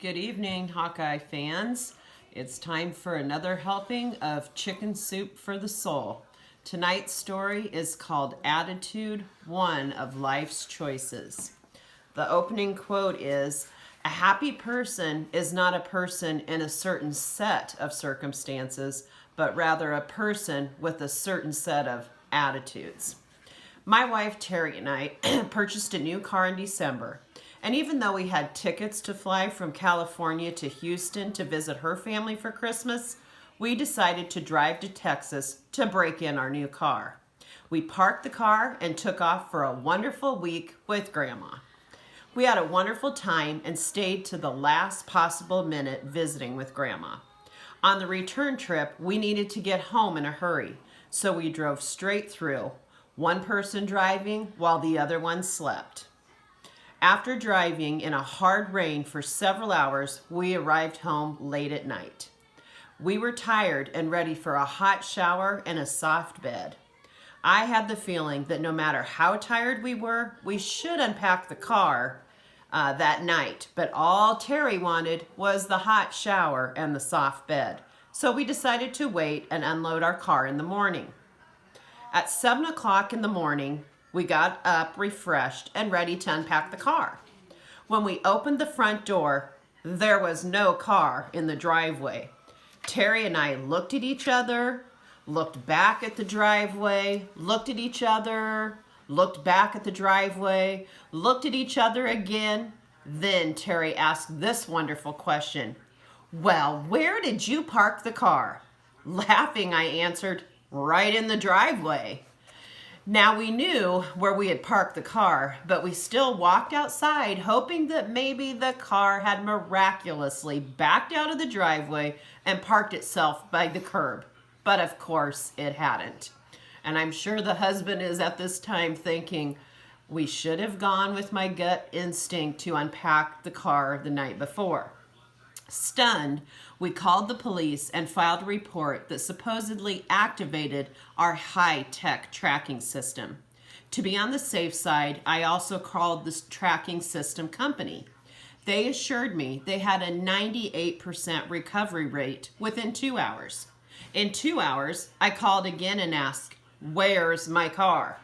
Good evening, Hawkeye fans. It's time for another helping of Chicken Soup for the Soul. Tonight's story is called Attitude, One of Life's Choices. The opening quote is, "A happy person is not a person in a certain set of circumstances, but rather a person with a certain set of attitudes." My wife Terry and I purchased a new car in December. And even though we had tickets to fly from California to Houston to visit her family for Christmas, we decided to drive to Texas to break in our new car. We parked the car and took off for a wonderful week with Grandma. We had a wonderful time and stayed to the last possible minute visiting with Grandma. On the return trip, we needed to get home in a hurry, so we drove straight through, one person driving while the other one slept. After driving in a hard rain for several hours, we arrived home late at night. We were tired and ready for a hot shower and a soft bed. I had the feeling that no matter how tired we were, we should unpack the car that night, but all Terry wanted was the hot shower and the soft bed. So we decided to wait and unload our car in the morning. At 7 o'clock in the morning, we got up refreshed and ready to unpack the car. When we opened the front door, there was no car in the driveway. Terry and I looked at each other, looked back at the driveway, looked at each other, looked back at the driveway, looked at each other again. Then Terry asked this wonderful question, "Well, where did you park the car?" Laughing, I answered, "Right in the driveway." Now we knew where we had parked the car, but we still walked outside hoping that maybe the car had miraculously backed out of the driveway and parked itself by the curb. But of course it hadn't. And I'm sure the husband is at this time thinking, we should have gone with my gut instinct to unpack the car the night before. Stunned, we called the police and filed a report that supposedly activated our high-tech tracking system. To be on the safe side, I also called this tracking system company. They assured me they had a 98% recovery rate within 2 hours. In 2 hours, I called again and asked, "Where's my car?"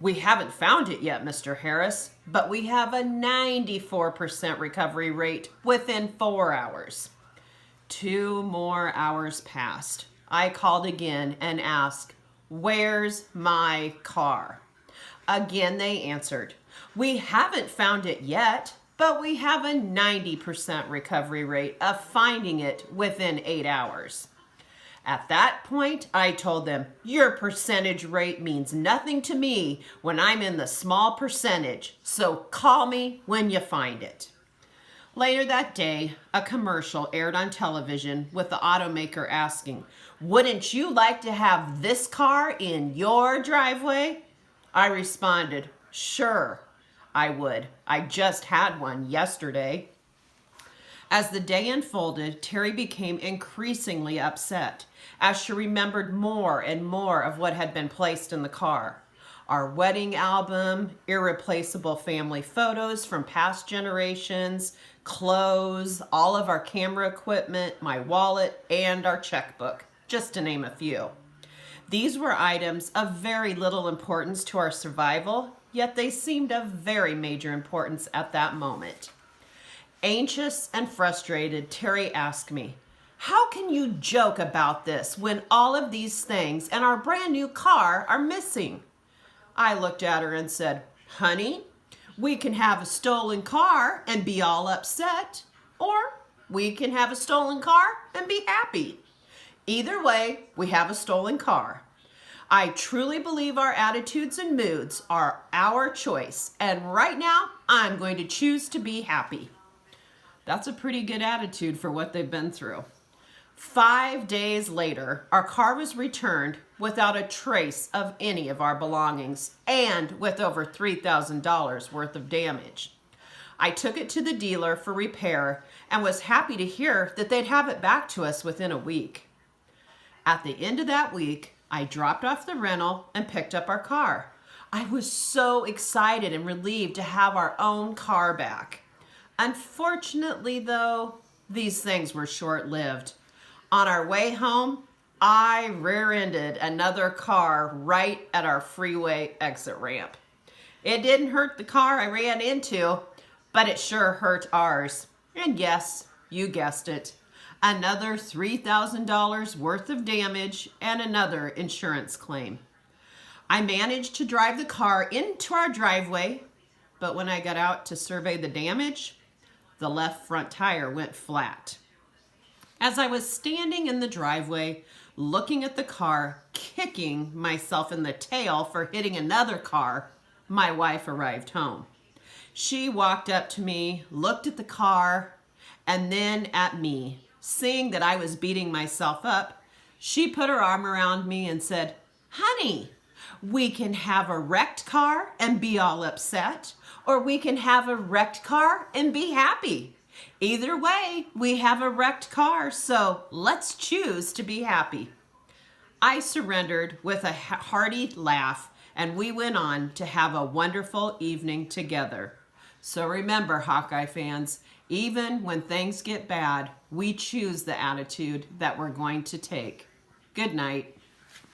"We haven't found it yet, Mr. Harris, but we have a 94% recovery rate within 4 hours. 2 more hours passed. I called again and asked, "Where's my car?" Again, they answered, "We haven't found it yet, but we have a 90% recovery rate of finding it within 8 hours. At that point, I told them, "Your percentage rate means nothing to me when I'm in the small percentage, so call me when you find it." Later that day, a commercial aired on television with the automaker asking, "Wouldn't you like to have this car in your driveway?" I responded, "Sure, I would. I just had one yesterday." As the day unfolded, Terry became increasingly upset as she remembered more and more of what had been placed in the car. Our wedding album, irreplaceable family photos from past generations, clothes, all of our camera equipment, my wallet, and our checkbook, just to name a few. These were items of very little importance to our survival, yet they seemed of very major importance at that moment. Anxious and frustrated, Terry asked me, "How can you joke about this when all of these things and our brand new car are missing?" I looked at her and said, "Honey, we can have a stolen car and be all upset, or we can have a stolen car and be happy. Either way, we have a stolen car. I truly believe our attitudes and moods are our choice, and right now I'm going to choose to be happy." That's a pretty good attitude for what they've been through. 5 days later, our car was returned without a trace of any of our belongings and with over $3,000 worth of damage. I took it to the dealer for repair and was happy to hear that they'd have it back to us within a week. At the end of that week, I dropped off the rental and picked up our car. I was so excited and relieved to have our own car back. Unfortunately, though, these things were short-lived. On our way home, I rear-ended another car right at our freeway exit ramp. It didn't hurt the car I ran into, but it sure hurt ours. And yes, you guessed it, another $3,000 worth of damage and another insurance claim. I managed to drive the car into our driveway, but when I got out to survey the damage, the left front tire went flat. As I was standing in the driveway, looking at the car, kicking myself in the tail for hitting another car, my wife arrived home. She walked up to me, looked at the car, and then at me. Seeing that I was beating myself up, she put her arm around me and said, "Honey, we can have a wrecked car and be all upset, or we can have a wrecked car and be happy. Either way, we have a wrecked car, so let's choose to be happy." I surrendered with a hearty laugh, and we went on to have a wonderful evening together. So remember, Hawkeye fans, even when things get bad, we choose the attitude that we're going to take. Good night.